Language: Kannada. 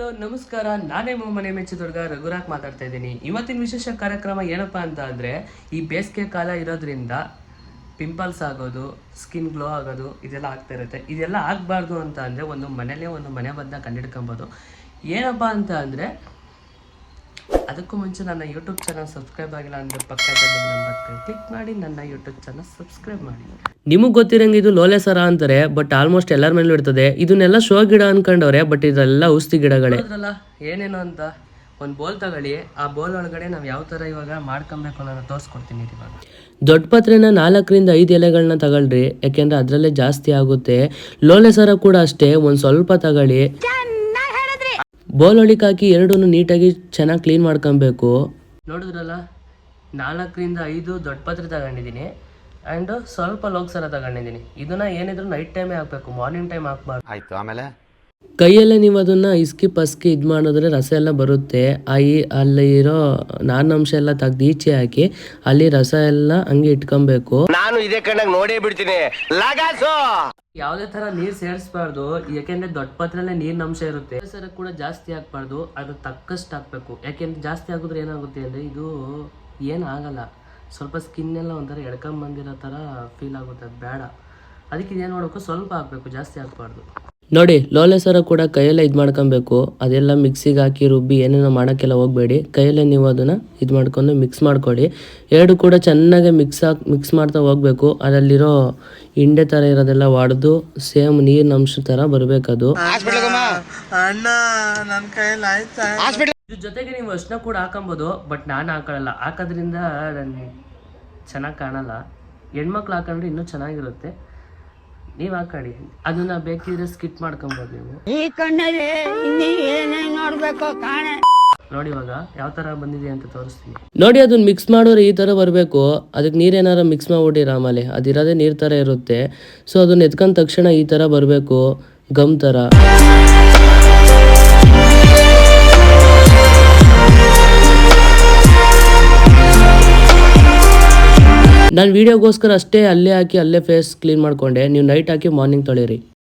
ನಮಸ್ಕಾರ, ನಾನೇ ಮನೆ ಮೆಚ್ಚಿದೊಡ್ಗ ರಘುರಾಕ್ ಮಾತಾಡ್ತಾ ಇದ್ದೀನಿ. ಇವತ್ತಿನ ವಿಶೇಷ ಕಾರ್ಯಕ್ರಮ ಏನಪ್ಪ ಅಂತ ಅಂದರೆ, ಈ ಬೇಸಿಗೆ ಕಾಲ ಇರೋದ್ರಿಂದ ಪಿಂಪಲ್ಸ್ ಆಗೋದು, ಸ್ಕಿನ್ ಗ್ಲೋ ಆಗೋದು ಇದೆಲ್ಲ ಆಗ್ತಾ ಇರುತ್ತೆ. ಇದೆಲ್ಲ ಆಗಬಾರ್ದು ಅಂತ ಅಂದರೆ ಒಂದು ಮನೆ ಬದನ್ನ ಕಂಡಿಡ್ಕೊಬೋದು. ಏನಪ್ಪ ಅಂತ ಅಂದರೆ, ಅದಕ್ಕೂ ಮುಂಚೆ ನನ್ನ ಯೂಟ್ಯೂಬ್ ಚಾನಲ್ ಸಬ್ಸ್ಕ್ರೈಬ್ ಆಗಿಲ್ಲ ಅಂದರೆ ಪಕ್ಕದಲ್ಲಿ ನಂಬರ್ ಕ್ಲಿಕ್ ಮಾಡಿ ನನ್ನ ಯೂಟ್ಯೂಬ್ ಚಾನಲ್ ಸಬ್ಸ್ಕ್ರೈಬ್ ಮಾಡಿ. ನಿಮಗೆ ಗೊತ್ತಿರಂಗೆ ಇದು ಲೋಲೆ ಸರ ಅಂತಾರೆ, ಬಟ್ ಆಲ್ಮೋಸ್ಟ್ ಎಲ್ಲರ ಮೇಲೂ ಇರ್ತದೆ. ಇದನ್ನೆಲ್ಲ ಶೋ ಗಿಡ ಅನ್ಕೊಂಡವ್ರೆ, ಬಟ್ ಇದೆಲ್ಲ ಔಷಧಿ ಗಿಡಗಳೇ. ಏನೇನು ಅಂತ ಒಂದು ಬೋಲ್ ತಗೊಳ್ಳಿ. ಆ ಬೋಲ್ ಒಳಗಡೆ ನಾವು ಯಾವ ಥರ ಇವಾಗ ಮಾಡ್ಕೊಬೇಕು ಅನ್ನೋದನ್ನ ತೋರಿಸ್ಕೊಡ್ತೀನಿ. ಇವಾಗ ದೊಡ್ಡ ಪತ್ರೆನ 4-5 ಎಲೆಗಳನ್ನ ತಗೊಳ್ರಿ, ಯಾಕೆಂದ್ರೆ ಅದರಲ್ಲೇ ಜಾಸ್ತಿ ಆಗುತ್ತೆ. ಲೋಲೆ ಸರ ಕೂಡ ಅಷ್ಟೇ, ಒಂದು ಸ್ವಲ್ಪ ತಗೊಳ್ಳಿ. ಬೋಲ್ ಒಳಗೆ ಹಾಕಿ ಎರಡೂ ನೀಟಾಗಿ ಚೆನ್ನಾಗಿ ಕ್ಲೀನ್ ಮಾಡ್ಕೊಬೇಕು. ನೋಡಿದ್ರಲ್ಲ, 4-5 ದೊಡ್ಡ ಪತ್ರೆ ತಗೊಂಡಿದ್ದೀನಿ ಆ್ಯಂಡ್ ಸ್ವಲ್ಪ ಲೋಕ್ ಸರ ತಗೊಂಡಿದ್ದೀನಿ. ಇದನ್ನ ಏನಿದ್ರು ನೈಟ್ ಟೈಮೇ ಹಾಕಬೇಕು, ಮಾರ್ನಿಂಗ್ ಟೈಮ್ ಹಾಕ್ಬಾರ್ದು. ಆಯಿತು. ಆಮೇಲೆ ಕೈಯಲ್ಲೇ ನೀವು ಅದನ್ನ ಇಸ್ಕಿ ಪಸ್ಕಿ ಇದು ಮಾಡಿದ್ರೆ ರಸ ಎಲ್ಲ ಬರುತ್ತೆ. ಅಲ್ಲಿ ಇರೋ ನಾರಿನಂಶ ಎಲ್ಲ ತೆಗ್ದು ಈಚೆ ಹಾಕಿ ಅಲ್ಲಿ ರಸ ಎಲ್ಲ ಹಂಗೆ ಇಟ್ಕೊಬೇಕು. ನಾನು ಇದೇ ಕಣ್ಣಾಗ ನೋಡೇ ಬಿಡ್ತೀನಿ. ಯಾವುದೇ ತರ ನೀರ್ ಸೇರಿಸಬಾರ್ದು, ಯಾಕೆಂದ್ರೆ ದೊಡ್ಡ ಪತ್ರಲ್ಲೇ ನೀರಿನ ಅಂಶ ಇರುತ್ತೆ. ಸರ ಕೂಡ ಜಾಸ್ತಿ ಹಾಕ್ಬಾರ್ದು, ಅದು ತಕ್ಕಷ್ಟು ಹಾಕ್ಬೇಕು. ಯಾಕೆಂದ್ರೆ ಜಾಸ್ತಿ ಹಾಕಿದ್ರೆ ಏನಾಗುತ್ತೆ ಅಂದ್ರೆ ಇದು ಏನಾಗಲ್ಲ, ಸ್ವಲ್ಪ ಸ್ಕಿನ್ ಎಲ್ಲ ಒಂಥರ ಎಡ್ಕೊಂಬಂದಿರೋ ಥರ ಫೀಲ್ ಆಗುತ್ತೆ, ಬೇಡ. ಅದಕ್ಕೆ ಇದೇನು ಮಾಡಬೇಕು, ಸ್ವಲ್ಪ ಹಾಕಬೇಕು, ಜಾಸ್ತಿ ಹಾಕ್ಬಾರ್ದು. ನೋಡಿ, ಲೋಲೆ ಸರ ಕೂಡ ಕೈಯಲ್ಲೇ ಇದು ಮಾಡ್ಕೊಬೇಕು. ಅದೆಲ್ಲ ಮಿಕ್ಸಿಗೆ ಹಾಕಿ ರುಬ್ಬಿ ಏನೇನೋ ಮಾಡೋಕ್ಕೆಲ್ಲ ಹೋಗಬೇಡಿ. ಕೈಯಲ್ಲೇ ನೀವು ಅದನ್ನು ಇದು ಮಾಡ್ಕೊಂಡು ಮಿಕ್ಸ್ ಮಾಡ್ಕೊಳ್ಳಿ. ಎರಡು ಕೂಡ ಚೆನ್ನಾಗಿ ಮಿಕ್ಸ್ ಮಾಡ್ತಾ ಹೋಗಬೇಕು. ಅದರಲ್ಲಿರೋ ಹಿಂಡೆ ಥರ ಇರೋದೆಲ್ಲ ಒಡೆದು ಸೇಮ್ ನೀರಿನ ಅಂಶ ಥರ ಬರಬೇಕದು. ಇದ್ರ ಜೊತೆಗೆ ನೀವು ಅರ್ಶಿನ ಕೂಡ ಹಾಕೊಬೋದು, ಬಟ್ ನಾನು ಹಾಕೊಳ್ಳಲ್ಲ. ಹಾಕೋದ್ರಿಂದ ಚೆನ್ನಾಗಿ ಕಾಣಲ್ಲ. ಹೆಣ್ಮಕ್ಳು ಹಾಕೊಂಡ್ರೆ ಇನ್ನೂ ಚೆನ್ನಾಗಿರುತ್ತೆ. ನೀವು ಹಾಕೊಳ್ಳಿ, ಅದನ್ನ ಬೇಕಿದ್ರೆ ಸ್ಕಿಪ್ ಮಾಡ್ಕೊಬೋದು ನೀವು. ಈ ಕಣ್ಣಲ್ಲಿ ನೋಡ್ಬೇಕು ಕಾಣೆ. ನೋಡಿ ಇವಾಗ ಯಾವ ತರ ಬಂದಿದೆ ಅಂತ ತೋರಿಸ್ತೀನಿ. ನೋಡಿ, ಅದನ್ನ ಮಿಕ್ಸ್ ಮಾಡೋರು ಈ ತರ ಬರಬೇಕು. ಅದಕ್ಕೆ ನೀರೇನಾರ ಮಿಕ್ಸ್ ಮಾಡ್ಬಿಟ್ಟಿರ ಆಮೇಲೆ ಅದಿರೋದೇ ನೀರ್ ತರ ಇರುತ್ತೆ. ಸೊ ಅದನ್ನ ಎತ್ಕೊಂಡ ತಕ್ಷಣ ಈ ತರ ಬರಬೇಕು, ಗಮ್ ತರ. ನಾನು ವಿಡಿಯೋಗೋಸ್ಕರ ಅಷ್ಟೇ ಅಲ್ಲೇ ಹಾಕಿ ಅಲ್ಲೇ ಫೇಸ್ ಕ್ಲೀನ್ ಮಾಡ್ಕೊಂಡೆ. ನೀವು ನೈಟ್ ಹಾಕಿ ಮಾರ್ನಿಂಗ್ ತೊಳಿರಿ.